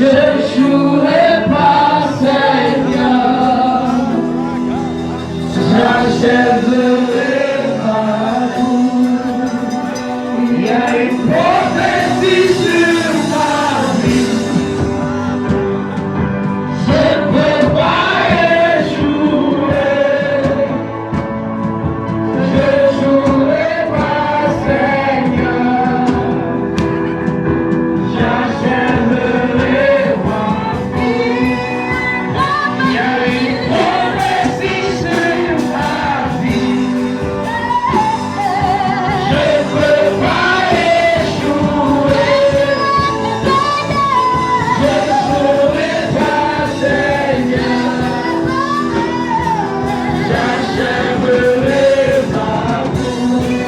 jouerai pas, Seigneur. J'achèverai ma cour. Il y a une prophétie sur ma vie. Je ne peux pas échouer. Je jouerai pas, Seigneur. J'achèverai ma vie. Il y a une prophétie sur ma vie. Je ne peux pas échouer. Je jouerai pas, Seigneur. J'achèverai ma vie.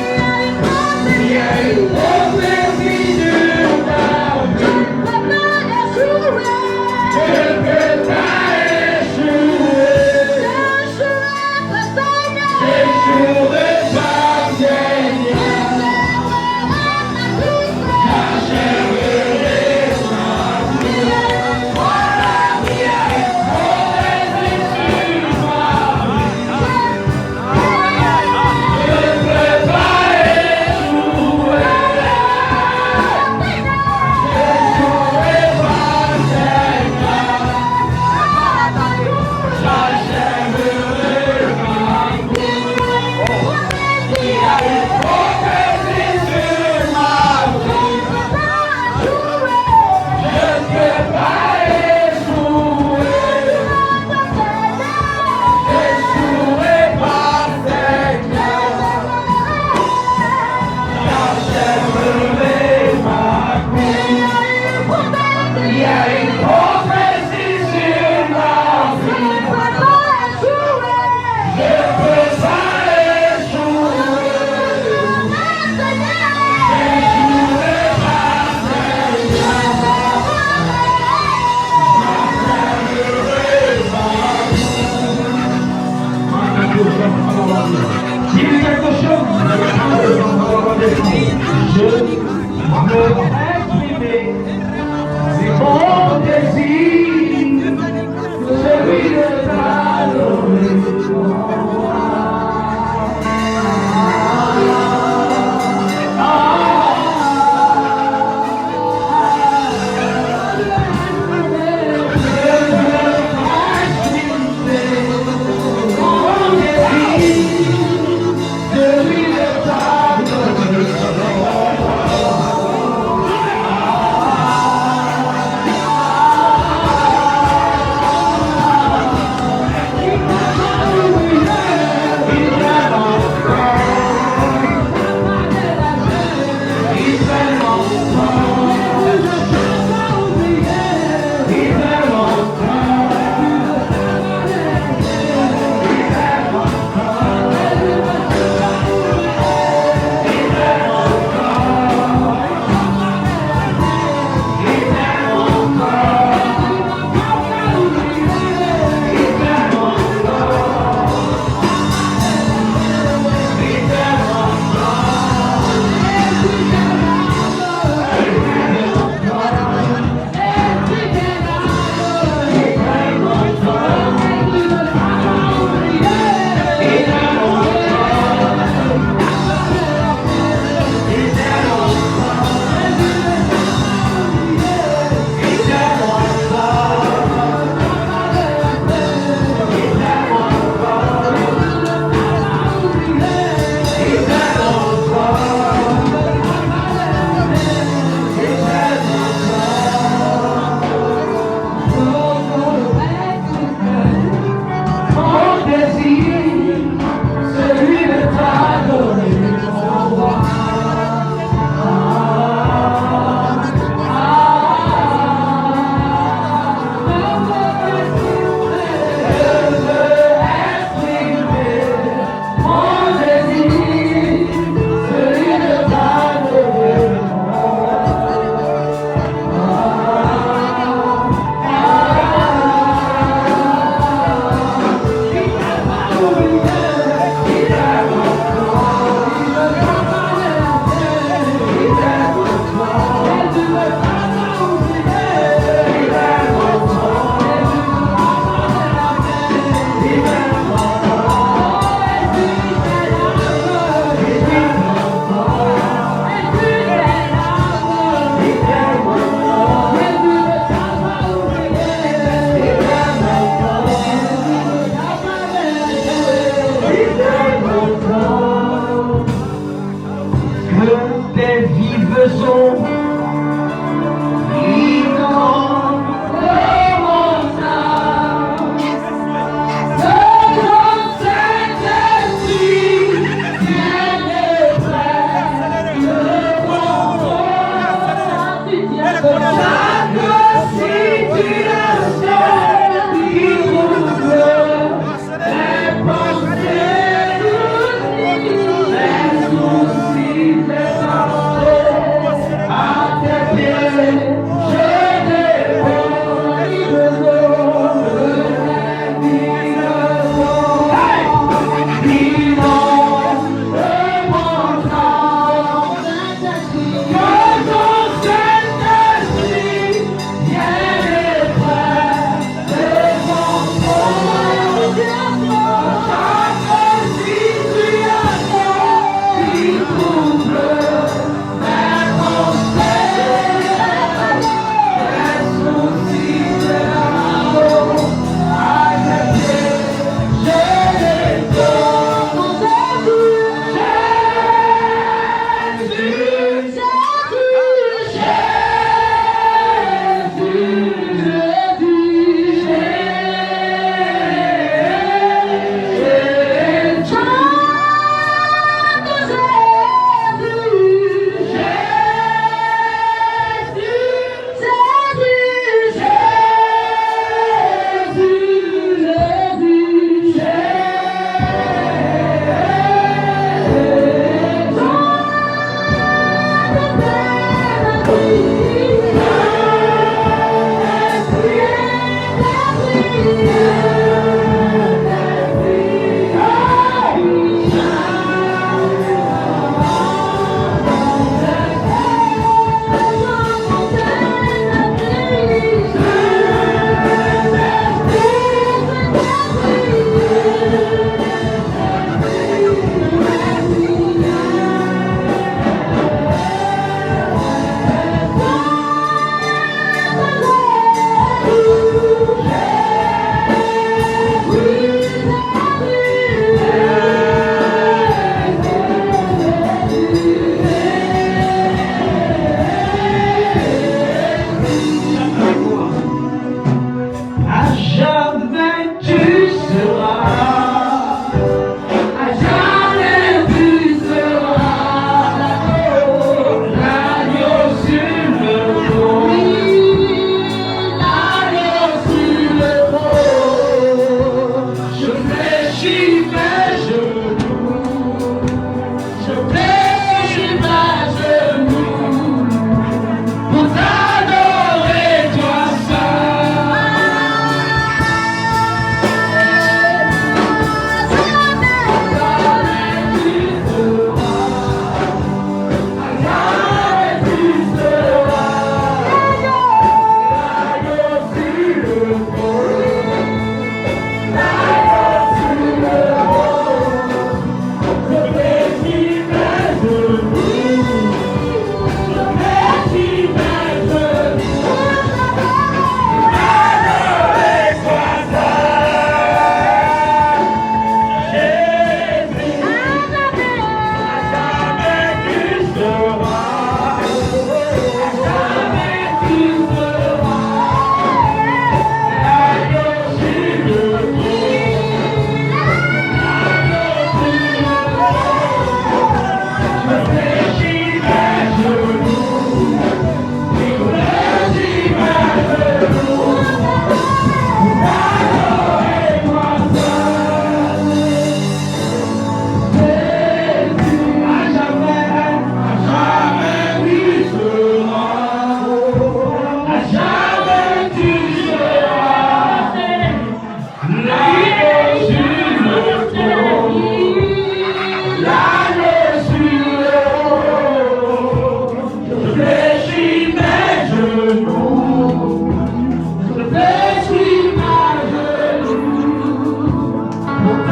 Il y a une prophétie sur ma vie. Je ne peux pas échouer. Je jouerai pas, Seigneur. J'achèverai ma vie. Il y a une prophétie sur ma vie. Je ne peux pas échouer. Je jouerai pas, Seigneur.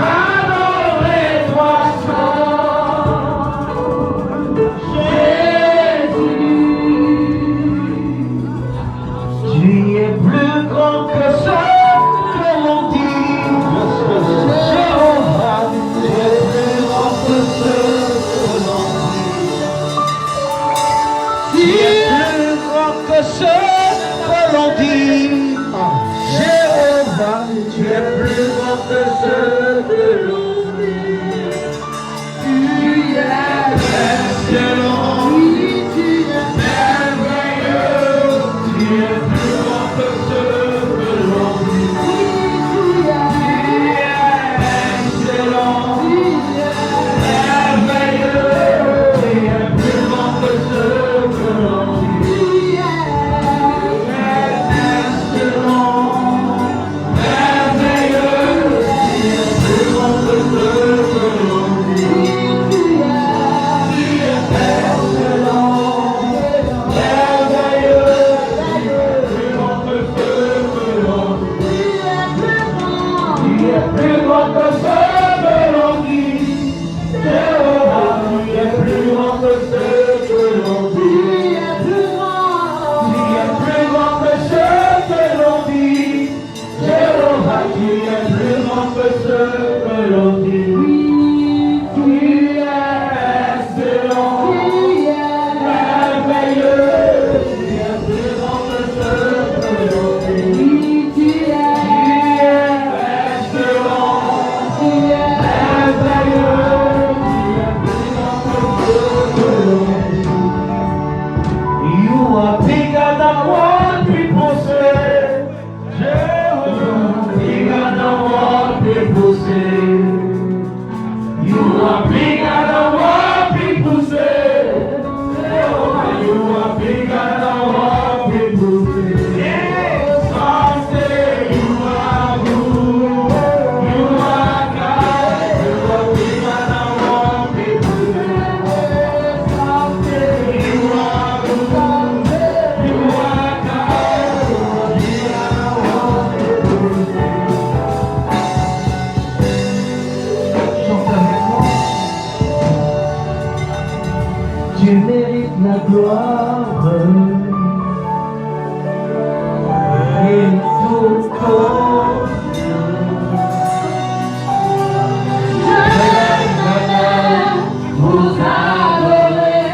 Adorez-toi seul, Jésus. Tu es plus grand que ce que l'on dit. Jéhovah, tu es plus grand que ce que l'on dit. Tu es plus grand que ce que l'on dit. Jéhovah, tu es plus grand que ce que l'on dit. Tu es excellent, tu es merveilleux, tu es plus grand que ce que l'on dit. Tu es excellent, tu es merveilleux, tu es plus grand que ce que l'on dit. Tu es excellent. Tu mérites la gloire et tout honneur. Je lève ma main pour adorer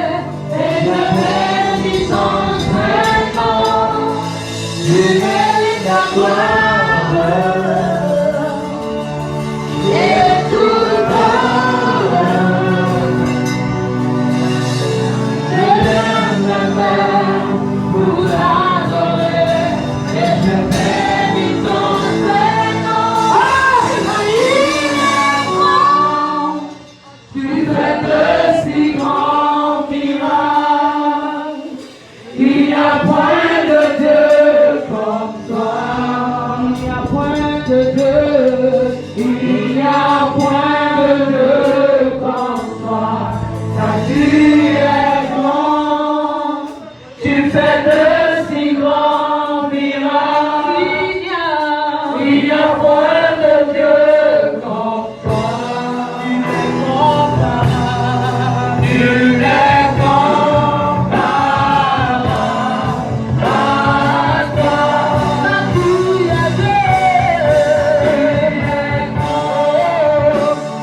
et je bénis ton Saint-Nom. Tu mérites la gloire et tout honneur. Je lève ma main pour adorer et je bénis ton Saint-Nom. Tu fais de si grands miracles. Il n'y a point de Dieu comme toi. Il n'y a point de Dieu. Il n'y a point de Dieu comme toi. Car tu es grand. Tu fais de si grands miracles. Il n'y a point de Dieu comme toi. Tu es comparable. Tu es comparable à toi. Tu es grand.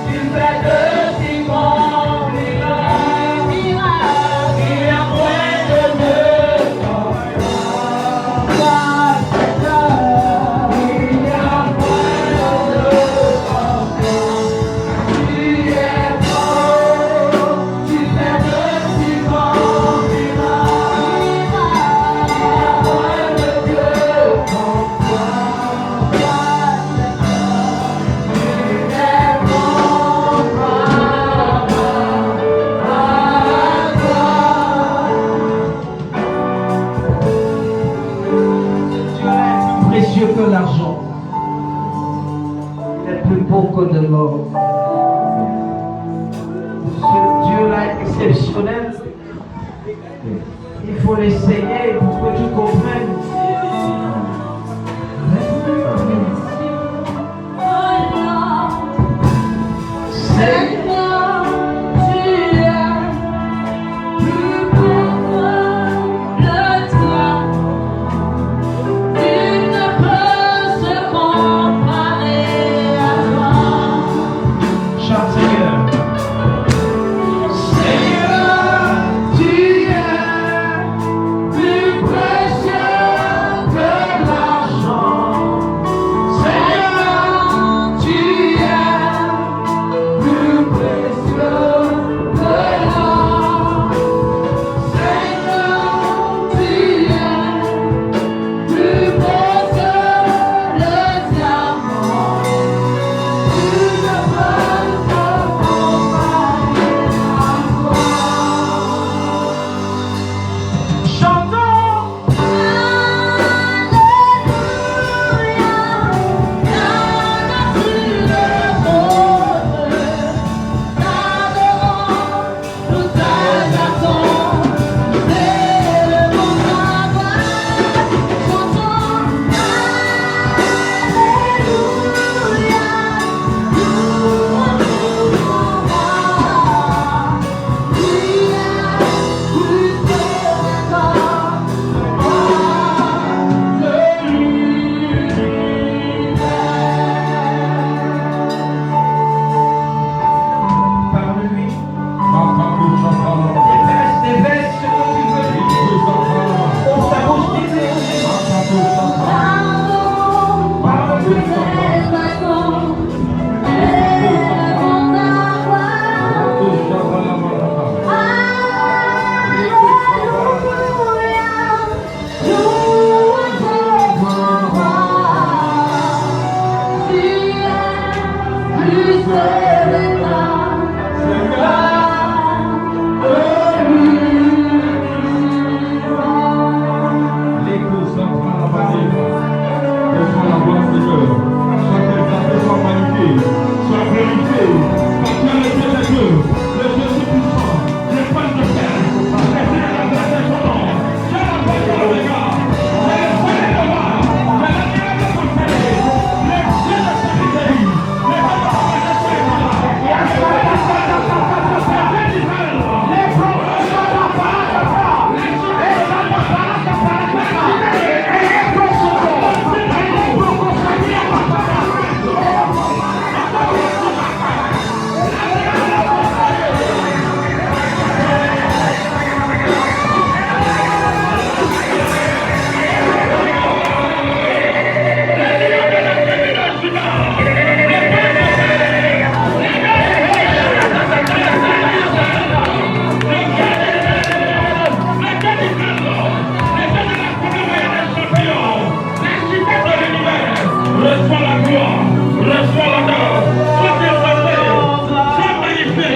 Tu fais de si grands miracles. Il n'y a point de Dieu comme toi. Il n'y a point de Dieu comme toi. Tu es grand. Tu fais de si grands miracles. Il n'y a point de Dieu comme toi. Tu es plus précieux que l'argent. Il est plus beau que de l'or. Ce Dieu-là est exceptionnel. Il faut l'essayer pour que tu comprennes. Reçois la gloire, reçois l'honneur. Sois exalté, sois magnifié.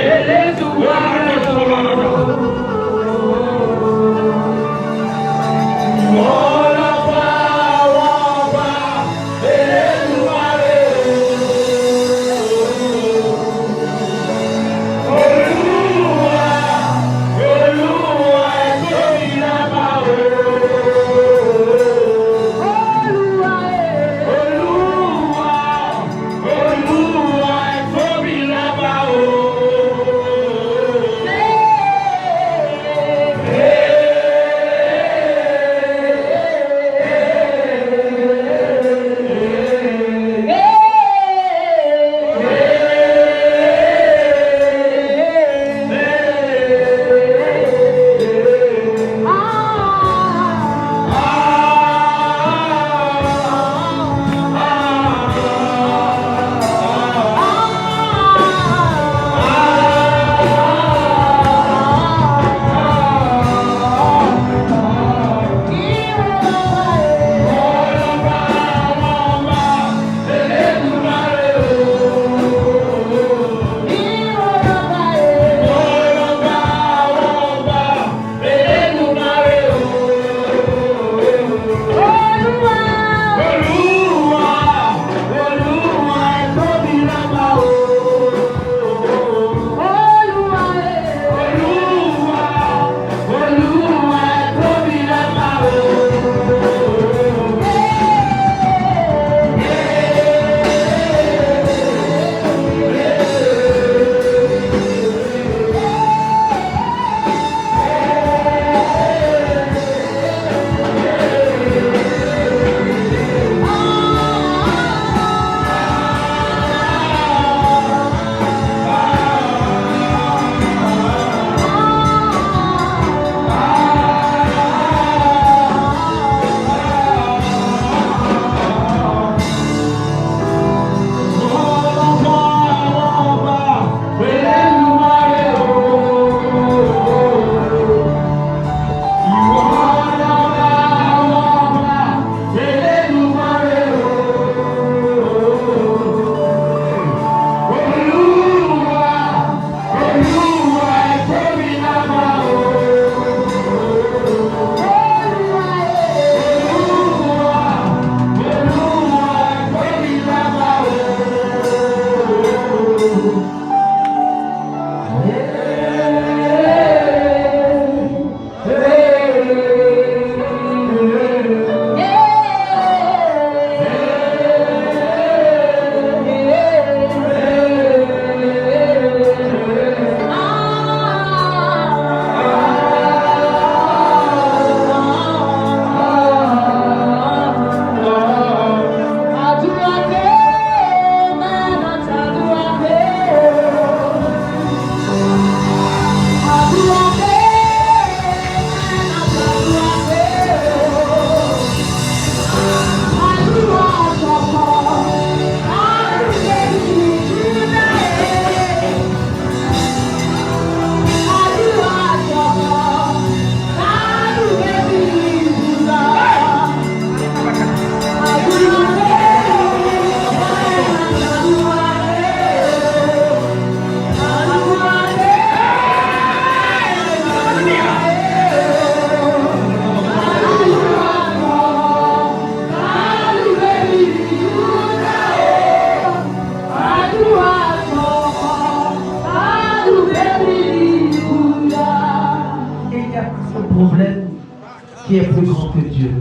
qui est plus grand que Dieu.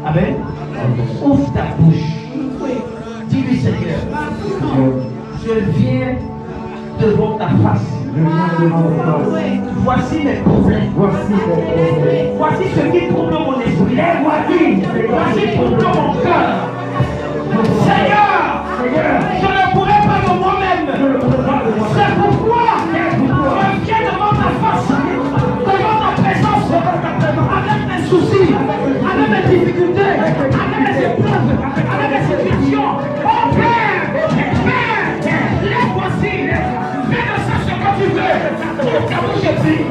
Amen. Ouvre ta bouche. Dis-lui, Seigneur, je viens devant ta face. Voici mes problèmes. Voici ce qui trouble mon esprit. Voici ce qui trouble mon cœur. Seigneur, je ne pourrai pas de moi-même. C'est pourquoi je viens devant ta face, devant ta présence, avec mes soucis, avec mes difficultés, avec mes épreuves, avec mes situations. Oh Père, les voici. Fais de ça ce que tu veux. Comme je dis.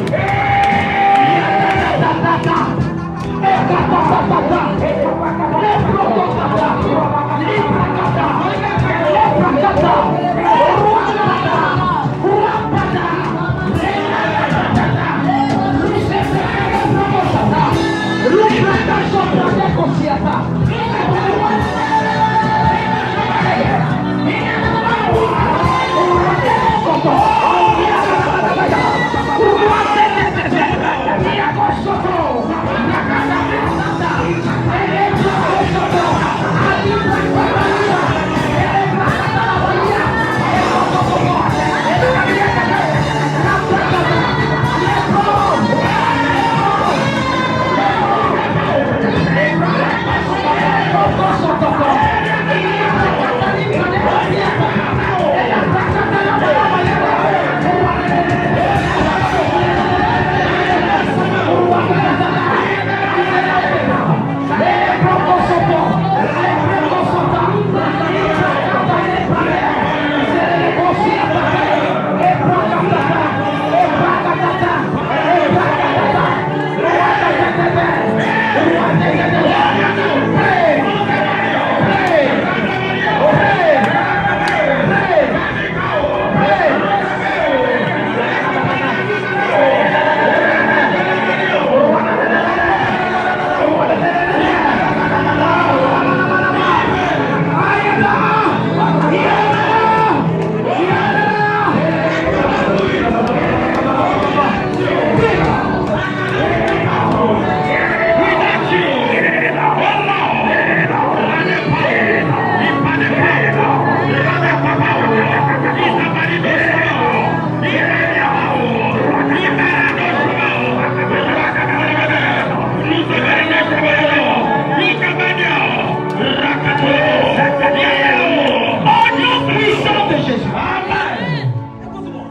Au nom puissant de Jésus. Amen. Écoute-moi.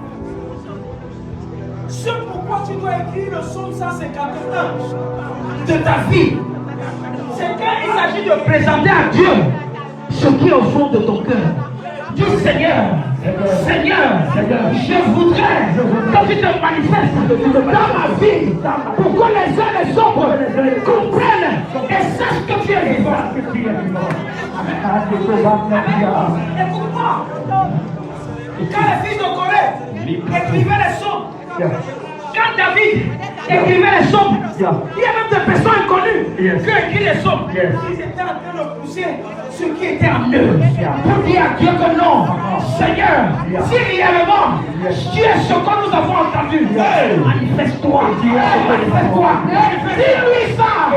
Ce pourquoi tu dois écrire le psaume 151 De ta vie, c'est quand il s'agit de présenter à Dieu ce qui est au fond de ton cœur. Dis Seigneur, je voudrais que tu te manifestes dans ma vie pour que les uns et les autres comprennent et sachent que tu es vivant. Écoute-moi. Quand les fils de Corée écrivaient les psaumes, quand David écrivait les psaumes, il y a même des personnes inconnues qui écrivent les psaumes. Ils étaient en train de pousser ce qui était en eux Pour dire à Dieu que non, Seigneur, si réellement tu es ce que nous avons entendu, manifeste-toi, manifeste-toi, dis-lui ça, et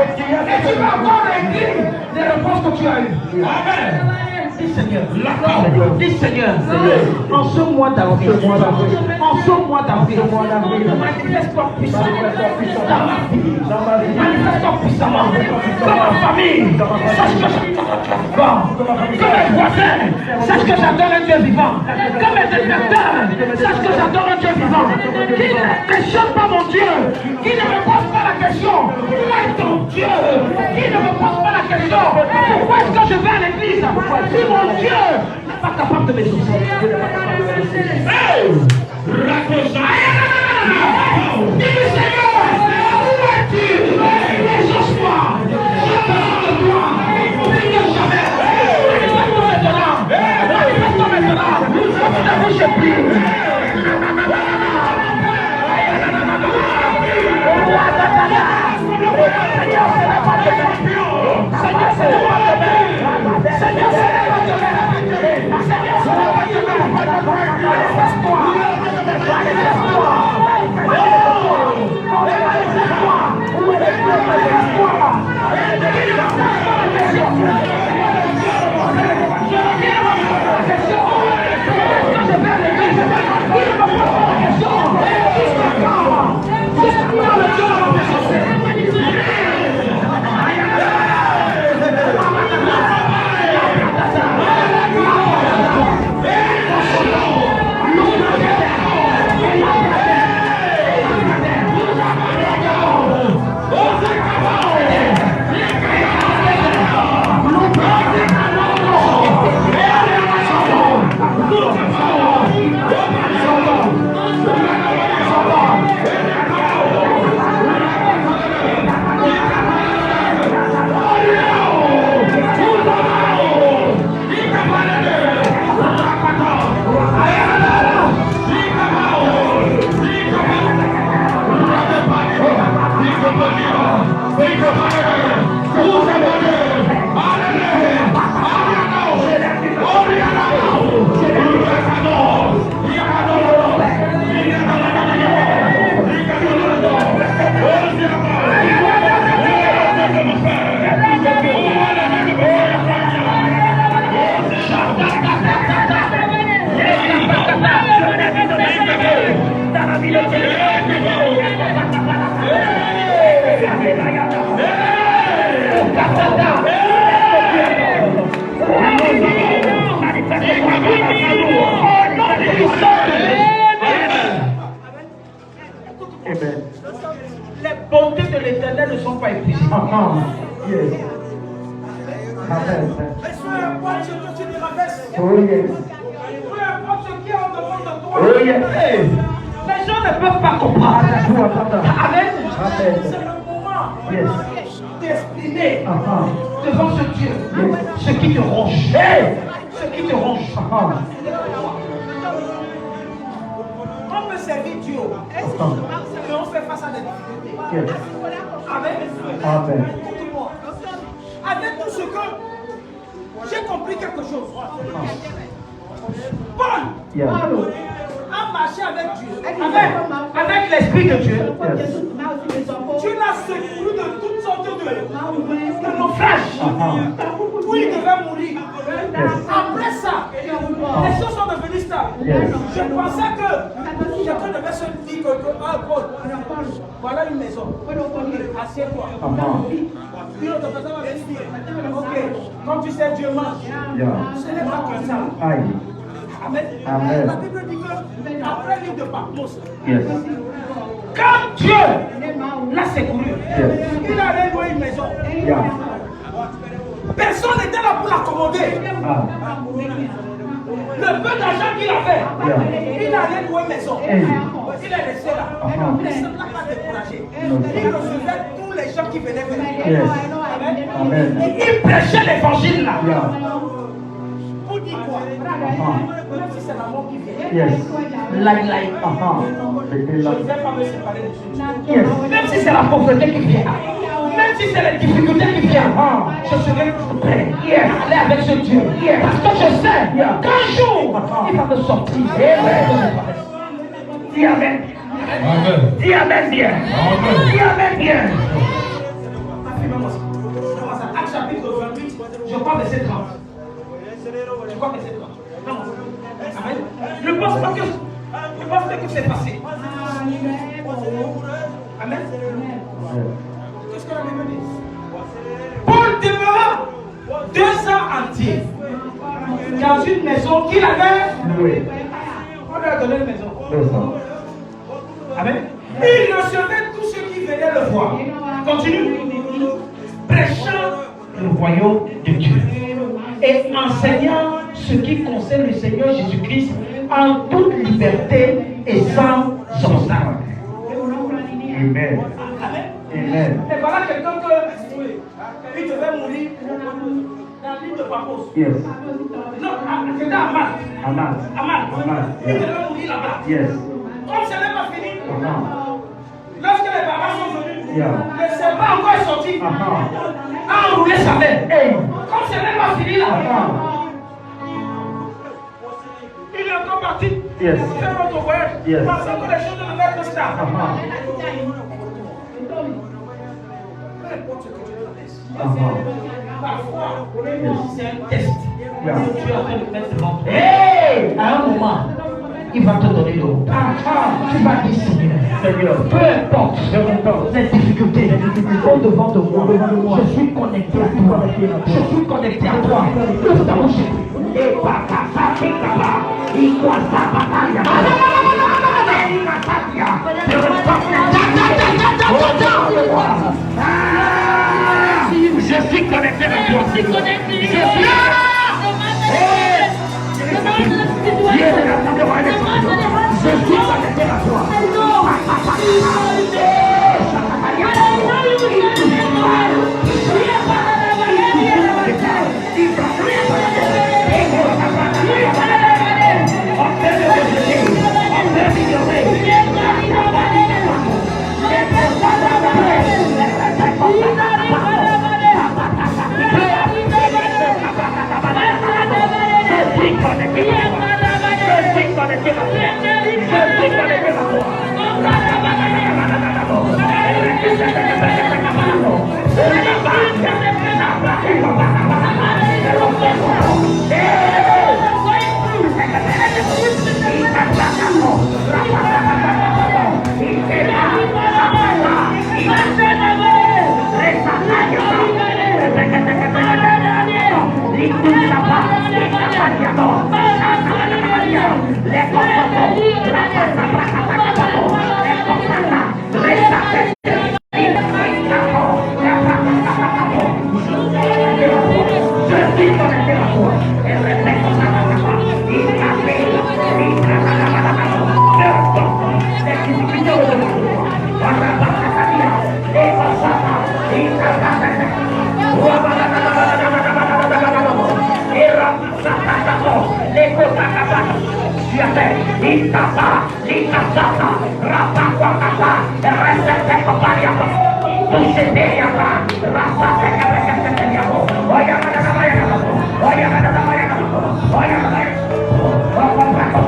tu vas encore écrire les réponses que tu as eues. Amen. Dis Seigneur, dis Seigneur, en ce mois d'avril, manifeste-toi puissamment dans ma vie, manifeste-toi puissamment dans ma famille, sache que que mes voisins sachent que j'adore un Dieu vivant, que mes directeurs sachent que j'adore un Dieu vivant, qui ne questionne pas mon Dieu, qui ne me pose pas la question, où est ton Dieu, qui ne me pose pas la question, pourquoi est-ce que je vais à l'église si mon Dieu n'est pas capable de me dire. Dis-lui Seigneur, où es-tu? Exauce-moi, j'ai besoin de toi, plus que jamais. Manifeste-toi maintenant, ouvre ta bouche et prie. Seigneur, c'est la part de Seigneur, c'est la part de Seigneur, c'est la part de Seigneur, c'est la part de manifeste-toi, manifeste-toi, Les bontés de l'Éternel ne sont pas épuisées. Yes. Amen. Peu importe ce que tu te rabaisses, Oh yes. peu importe ce qui est en devant de toi, Oh yes. les gens ne peuvent pas comprendre. Amen. C'est le moment Yes. d'exprimer devant ce Dieu ce qui te ronge. Ce qui te ronge. On peut servir Dieu, mais on fait face à des difficultés. Yes. Amen. Amen. Écoute-moi. Avec tout ce que j'ai compris quelque chose. Paul a marché avec Dieu, avec l'Esprit de Dieu. Dieu l'a secouru de toutes sortes de naufrages où il devait mourir. Après ça, les choses sont devenues stables. Je pensais que quelqu'un devait se dire que veux que. Ah, Paul. Voilà une maison. Assieds-toi. Une autre personne va venir dire. Ok, comme tu sais, Dieu mange. Ce n'est pas comme ça. Amen. Amen. La Bible dit que après l'île de Patmos, Yes. quand Dieu l'a secouru, Yes. il allait louer une maison. Yeah. Personne n'était là pour l'accommoder. Ah. Le peu d'argent qu'il avait, Yeah. il allait louer une maison. Hey. Il est resté là. Uh-huh. Il ne s'est pas découragé. No. Il recevait tous les gens qui venaient vers lui. Yes. Amen. Amen. Il prêchait l'évangile là. Yeah. Pour dire quoi? Même si c'est la mort qui vient. Yes. Like. C'était Je là. ne vais pas me séparer de Jésus. Yes. Même si c'est la pauvreté qui vient. Même si c'est les difficultés qui viennent. Je serai prêt. Aller avec ce Dieu. Parce que je sais qu'un jour, il va me sortir. Dis Amen. Amen. Dis Amen bien. Amen. Dis Amen bien. Acte chapitre 28, je crois que c'est 30. Je crois que c'est 30. Amen. Je pense pas que c'est passé. Amen. Qu'est-ce que la Bible dit? Paul demeura 2 ans entiers dans une maison qu'il avait. Oui. On lui a donné une maison. 2 ans. Amen. Il recevait tous ceux qui venaient le voir. Continue. Prêchant le royaume de Dieu et enseignant ce qui concerne le Seigneur Jésus-Christ en toute liberté et sans obstacle. Amen. Amen. Et voilà quelqu'un que il devait mourir dans l'île de Patmos. Yes. Non, c'était Aman. Amen. Il devait mourir là-bas. Yes. Comme ce n'est pas fini, Uh-huh. lorsque les papas sont venus, Yeah. le serpent encore est sorti, Uh-huh. a enroulé sa main. Hey. Comme ce n'est pas fini là, Uh-huh. il est encore parti Yes. faire notre voyage, Yes. pensant que les choses devaient être stables. Uh-huh. Peu importe ce que tu traverses, Uh-huh. parfois, Yes. c'est un test Yeah. que Dieu est en train de mettre devant toi. Hey! À un moment, il va te donner l'eau. Tu vas dire Seigneur, peu importe les difficultés au-devant de moi, je suis connecté à toi. Je suis connecté à toi. Lève ta bouche. Et Bakasa, Kikaba, Ikwasa, Bakaya. Je suis connecté à toi. Je suis connecté à toi.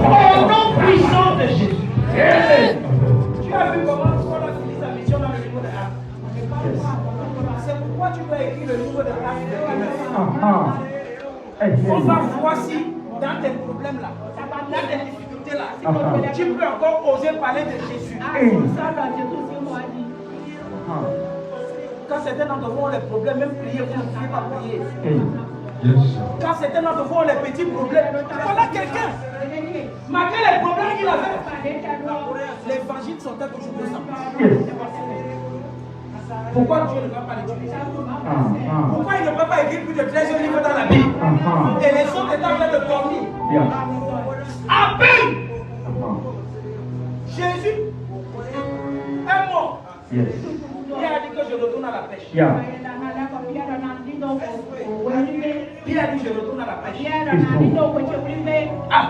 Au nom puissant de Jésus. Tu as vu comment on a fini sa mission dans le niveau de l'âme. C'est pourquoi tu dois écrire le niveau de l'âme de demain. On va voir si dans tes problèmes là, dans tes difficultés, écouter là, tu peux encore oser parler de Jésus. Quand certains d'entre vous ont les problèmes, même prier, vous ne pouvez pas prier. Quand certains d'entre vous ont les petits problèmes, voilà quelqu'un. Malgré les problèmes qu'il avait, l'évangile sortait toujours de sa bouche. Pourquoi Dieu ne va pas l'utiliser? Pourquoi il ne peut pas écrire plus de 13 livres dans la Bible? Et les autres étaient en train de dormir. À peine Jésus est mort. Il a dit que je retourne à la pêche. Pierre a dit je retourne à la pêche. À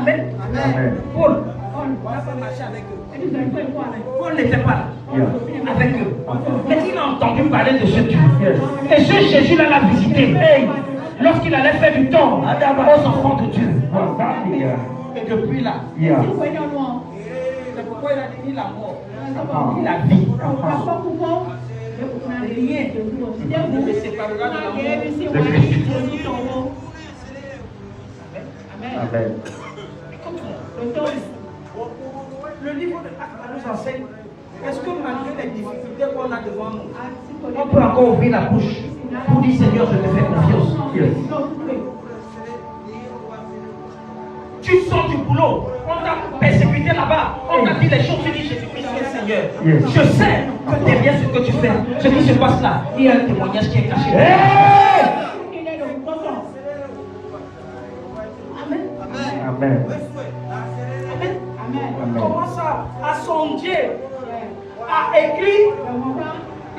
peine. Amen. Paul n'a pas marché avec eux. Paul n'était pas là avec eux. Mais il a entendu parler de ce Dieu. Et ce Jésus-là l'a visité. Lorsqu'il allait faire du temps aux enfants de Dieu. Et depuis là, c'est pourquoi il a dit la mort, ni la vie. Rien ne me séparera de l'amour de Christ. Amen. Le livre de Actes nous enseigne, est-ce que malgré les difficultés qu'on a devant nous, on peut encore ouvrir la bouche pour dire Seigneur, je te fais confiance. Tu sors du boulot, on t'a persécuté là-bas, on t'a dit les choses, tu dis Jésus-Christ est Seigneur. Je sais que derrière ce que tu fais, ce qui se passe là, il y a un témoignage qui est caché. Amen. Commence à songer, à écrire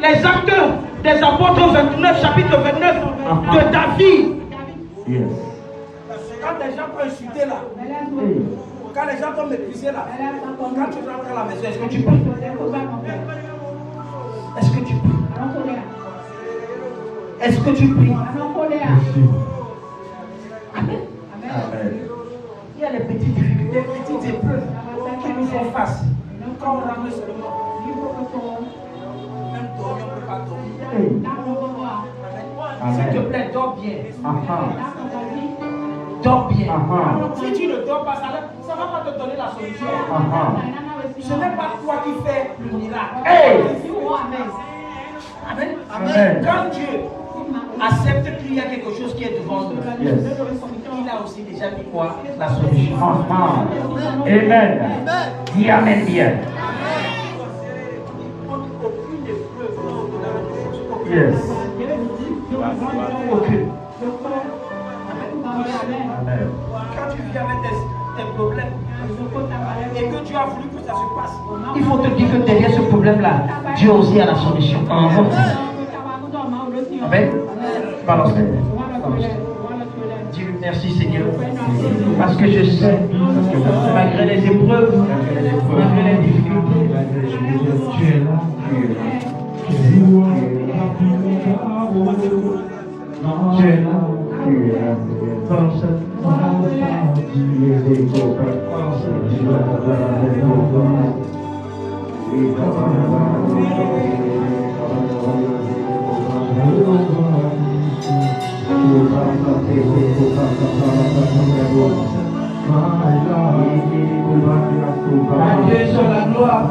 les actes des apôtres 29, chapitre 29 de David. Quand les gens peuvent insulter là, quand les gens peuvent mépriser là, quand tu rentres à la maison, est-ce que tu peux? Est-ce que tu peux? Est-ce que tu pries? Amen. Il y a les petites difficultés, petites épreuves qui nous font face. Quand on rentre seulement, même dormir, on ne peut pas dormir. S'il te plaît, dors bien. Dors bien. Si tu ne dors pas, ça ne va pas te donner la solution. Ce n'est pas toi qui fais le miracle. Amen. Quand Dieu accepte qu'il y a quelque chose qui est devant nous, il a aussi déjà mis quoi? La solution. Amen. Dis Amen bien. Yes. Aucune. Quand tu vis avec tes problèmes et que tu as voulu que ça se passe, il faut te dire que derrière ce problème-là, Dieu aussi a la solution. Amen. Balance. Dis-lui merci Seigneur. Parce que je sais, malgré les épreuves, malgré les difficultés, tu es là. Tu es là. Dieu sur la gloire.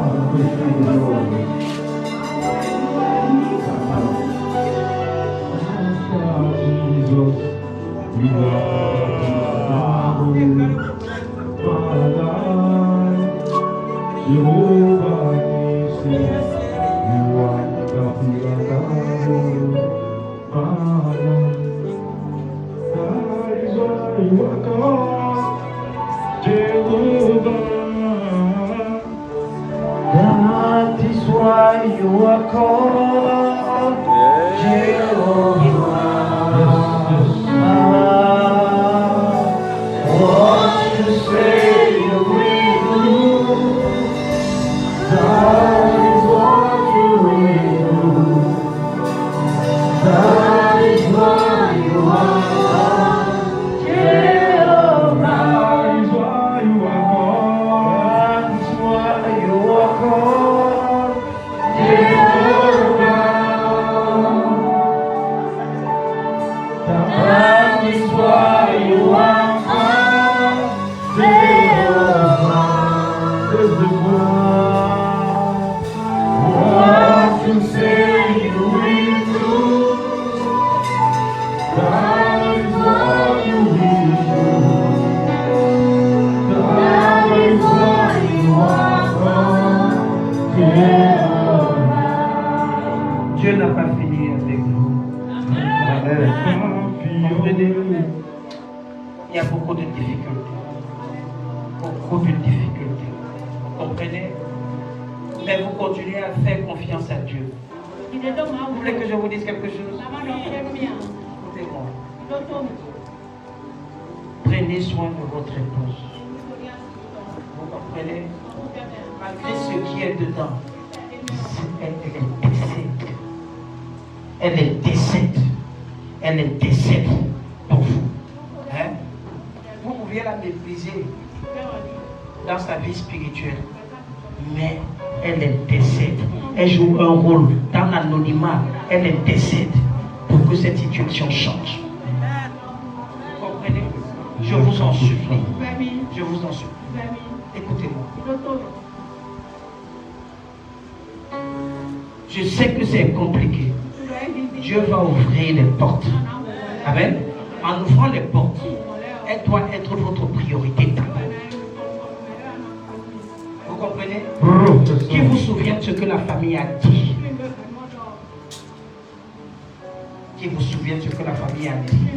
That is why you are called Jehovah. What you say you will do, that is what you will do. That is why you are Jehovah. That is why you are called. That is why you are called Jehovah. That is why you are. Comprenez? Il y a beaucoup de difficultés. Beaucoup de difficultés. Vous comprenez? Mais vous continuez à faire confiance à Dieu. Vous voulez que je vous dise quelque chose? Écoutez-moi. Prenez soin de votre épouse. Vous comprenez? Malgré ce qui est dedans, elle est décède. Elle est décède pour vous. Hein? Vous pouviez la mépriser dans sa vie spirituelle, mais elle est décède. Elle joue un rôle dans l'anonymat. Elle est décède pour que cette situation change. Vous comprenez? Je vous en supplie. Je vous en supplie. Écoutez-moi. Je sais que c'est compliqué. Dieu va ouvrir les portes. Amen. En ouvrant les portes, elle doit être votre priorité d'abord. Vous comprenez? Qui vous souvient de ce que la famille a dit? Qui vous souvient de ce que la famille a dit?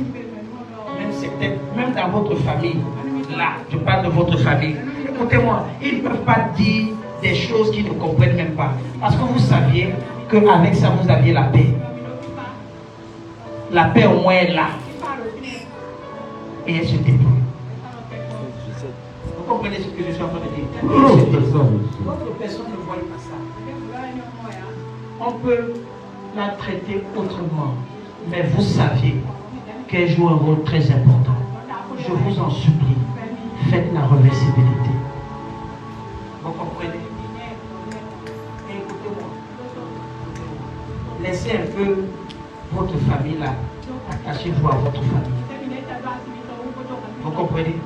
Même dans votre famille, là, je parle de votre famille. Écoutez-moi, ils ne peuvent pas dire des choses qu'ils ne comprennent même pas. Parce que vous saviez qu'avec ça, vous aviez la paix. La paix au moins est là. Et elle se débrouille. Vous comprenez ce que je suis en train de dire? Votre personne ne voit pas ça. On peut la traiter autrement. Mais vous saviez qu'elle joue un rôle très important. Je vous en supplie, faites la reversibilité. Vous comprenez? Et écoutez-moi. Laissez un peu votre famille là. Attachez-vous à votre famille. Vous comprenez?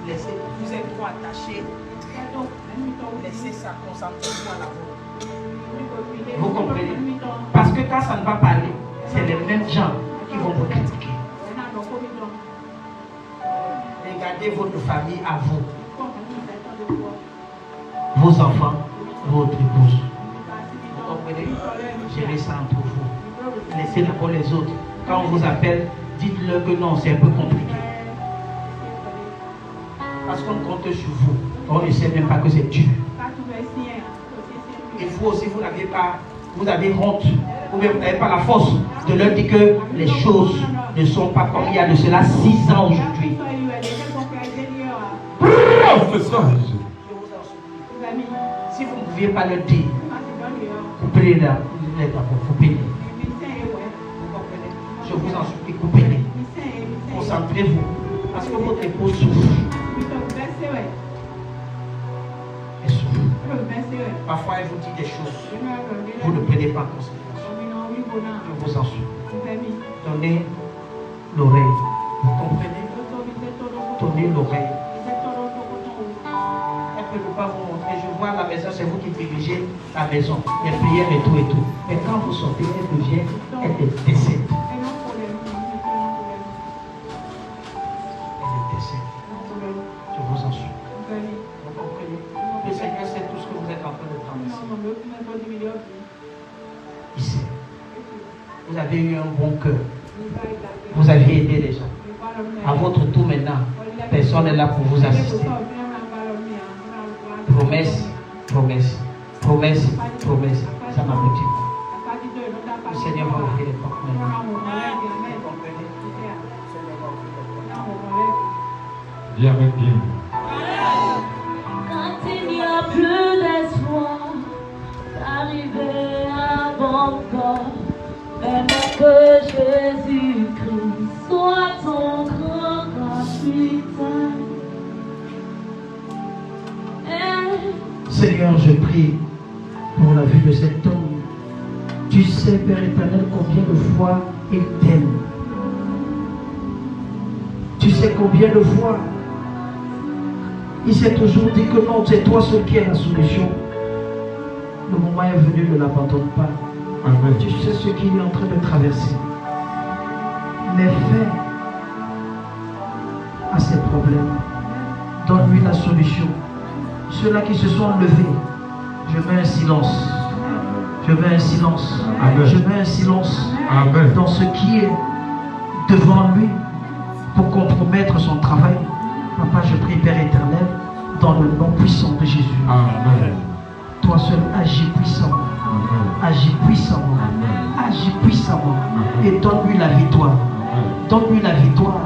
Laissez, vous êtes trop attachés. Laissez ça, concentrez-vous à la vôtre. Vous comprenez? Parce que quand ça ne va pas aller, c'est les mêmes gens qui vont vous critiquer. Regardez votre famille à vous. Vos enfants, votre épouse. Vous comprenez? Gérez ça entre vous. Laissez d'abord les autres. Quand on vous appelle, dites-leur que non, c'est un peu compliqué. Parce qu'on compte sur vous. On ne sait même pas que c'est Dieu. Et vous aussi, vous n'avez pas, vous avez honte. Ou bien vous n'avez pas la force de leur dire que les choses ne sont pas comme il y a de cela 6 ans aujourd'hui. Si vous ne pouviez pas le dire, coupez-les là. Coupez-les. Je vous en supplie, coupez-les. Concentrez-vous. Parce que votre épouse souffre. Elle souffre. Parfois, elle vous dit des choses. Vous ne prenez pas en considération. Je vous en supplie. Donnez l'oreille. Vous comprenez? Donnez l'oreille. Elle ne peut pas vous montrer. Je vois la maison, c'est vous qui dirigez la maison. Les prières et tout et tout. Mais quand vous sortez, elle devient, elle est décédée. Elle est décédée. Je vous en supplie. Vous comprenez? Le Seigneur sait tout ce que vous êtes en train de traverser. Il sait. Vous avez eu un bon cœur. Vous aviez aidé les gens. À votre tour maintenant, personne n'est là pour vous assister. Promesse, promesse, promesse, promesse. Ça m'aboutit. Le Seigneur va ouvrir les portes maintenant. Vous comprenez? Viens avec Dieu. Quand il n'y a plus d'espoir d'arriver à bon port, même que Jésus-Christ soit ton grand capitaine. Seigneur, je prie pour la vie de cet homme. Tu sais, Père éternel, combien de fois il t'aime. Tu sais combien de fois il s'est toujours dit que non, c'est toi seul qui es la solution. Le moment est venu, ne l'abandonne pas. Amen. Tu sais ce qu'il est en train de traverser. Mais fais à ses problèmes. Donne-lui la solution. Ceux-là qui se sont levés, je mets un silence. Je mets un silence. Amen. Je mets un silence Amen. dans ce qui est devant lui pour compromettre son travail. Papa, je prie, Père éternel, dans le nom puissant de Jésus. Amen. Toi seul agis puissamment. Agis puissamment. Agis puissamment. Et donne-lui la victoire. Donne-lui la victoire.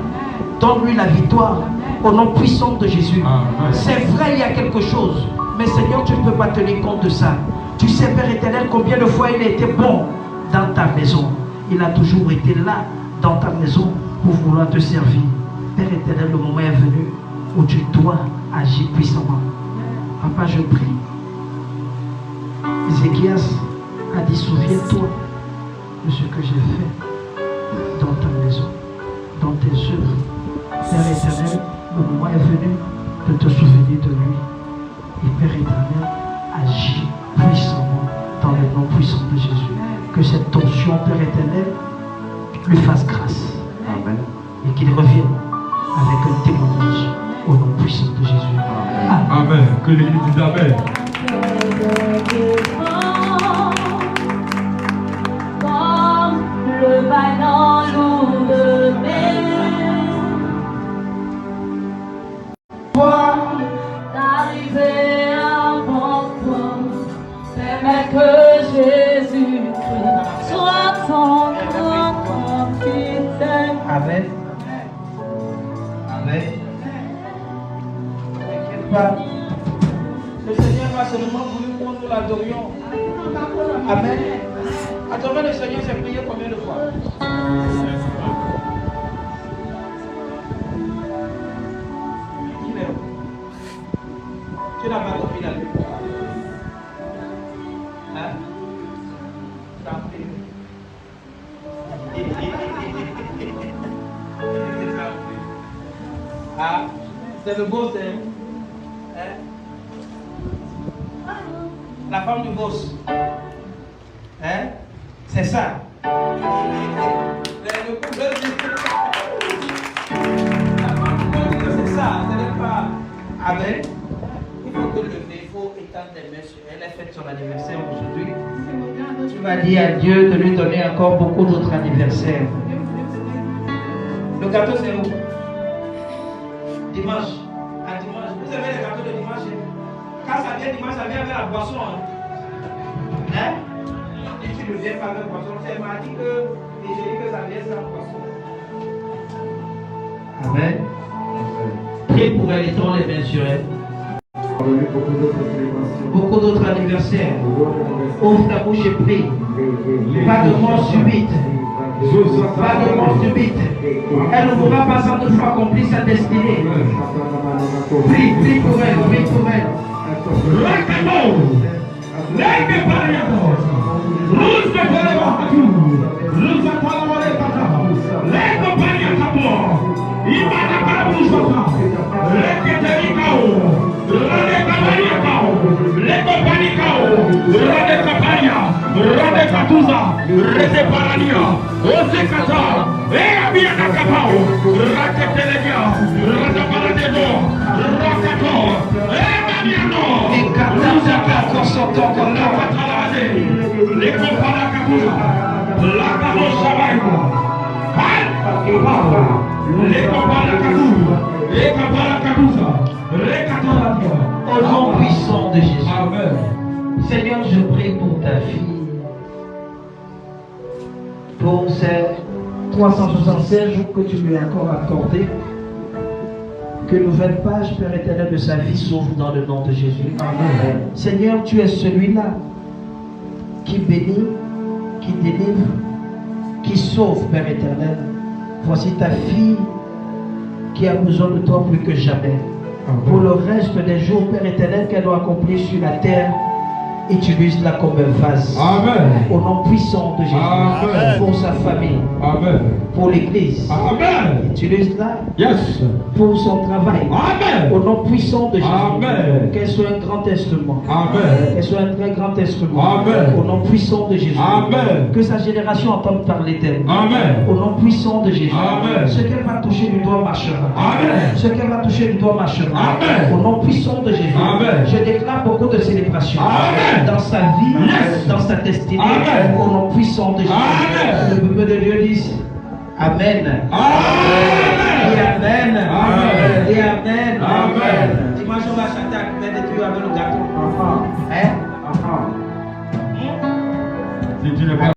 Donne-lui la victoire. Au nom puissant de Jésus. C'est vrai, il y a quelque chose. Mais Seigneur, tu ne peux pas tenir compte de ça. Tu sais, Père éternel, combien de fois il a été bon dans ta maison. Il a toujours été là, dans ta maison, pour vouloir te servir. Père éternel, le moment est venu où tu dois agir puissamment. Papa, je prie. Ézéchias a dit, souviens-toi de ce que j'ai fait dans ta maison, dans tes œuvres. Père éternel, le moment est venu de te souvenir de lui. Et Père éternel, agis puissamment dans le nom puissant de Jésus. Que cette tension, Père éternel, lui fasse grâce. Amen. Et qu'il revienne avec un témoignage au nom puissant de Jésus. Amen. Amen. Que l'Église dise Amen. Comme le vaillant loup de mer, d'arriver avant toi, permets que Jésus-Christ soit ton grand capitaine. Amen. Amen. T'inquiète pas. Le Seigneur va seulement voulu qu'on nous l'adorions. Amen. Adorer le Seigneur, c'est prier combien de fois? Tu n'as pas compris la Bible. Hein? Tu as pris. Ah, c'est le boss, hein? La femme du boss. Hein? C'est ça. La femme du boss, c'est ça. Ce n'est pas. Amen. Il faut que le défaut étende des mains sur elle. Elle fête son anniversaire aujourd'hui. Tu vas dire à Dieu de lui donner encore beaucoup d'autres anniversaires. Le gâteau, c'est où? Dimanche. À dimanche. Vous savez les gâteaux de dimanche? Quand ça vient dimanche, ça vient avec la boisson. Hein? Si tu ne viens pas avec la boisson, c'est m'a dit que et j'ai dit que ça vient sans boisson. Amen. Prie pour elle et tend les mains sur elle. Beaucoup d'autres anniversaires. Ouvre ta bouche et prie. Pas de mort subite. Pas de mort subite. Elle ne pourra pas sans toutefois accomplir sa destinée. Prie pour elle, prie pour elle. Au nom puissant de Jésus. Amen. Seigneur, je prie pour ta fille, pour ces 376 jours que tu lui as encore accordés. Que nouvelle page, Père éternel, de sa vie s'ouvre dans le nom de Jésus. Amen. Seigneur, tu es celui-là qui bénit, qui délivre, qui sauve, Père éternel. Voici ta fille qui a besoin de toi plus que jamais. Pour le reste des jours, Père éternel, qu'elle doit accomplir sur la terre, utilise-la comme un vase. Amen. Au nom puissant de Jésus. Amen. Pour sa famille. Amen. Pour l'église. Amen. Utilise-la Yes. pour son travail. Amen. Au nom puissant de Jésus. Amen. Qu'elle soit un grand instrument. Amen. Qu'elle soit un très grand instrument. Amen. Au nom puissant de Jésus. Amen. Que sa génération entende parler d'elle. Amen. Au nom puissant de Jésus. Amen. Ce qu'elle va toucher du doigt marchera. Amen. Ce qu'elle va toucher du doigt marchera. Amen. Au nom puissant de Jésus. Amen. Je déclare beaucoup de célébrations. Amen. Dans sa vie, Yes. dans sa destinée. Amen. Au nom puissant de Jésus. Amen. Le peuple de Dieu dit Amen. Amen. Dis Amen. Amen. Dis Amen. Amen. Dimanche, on va chanter à côté de Dieu avec le gâteau. Hein? Si tu n'es pas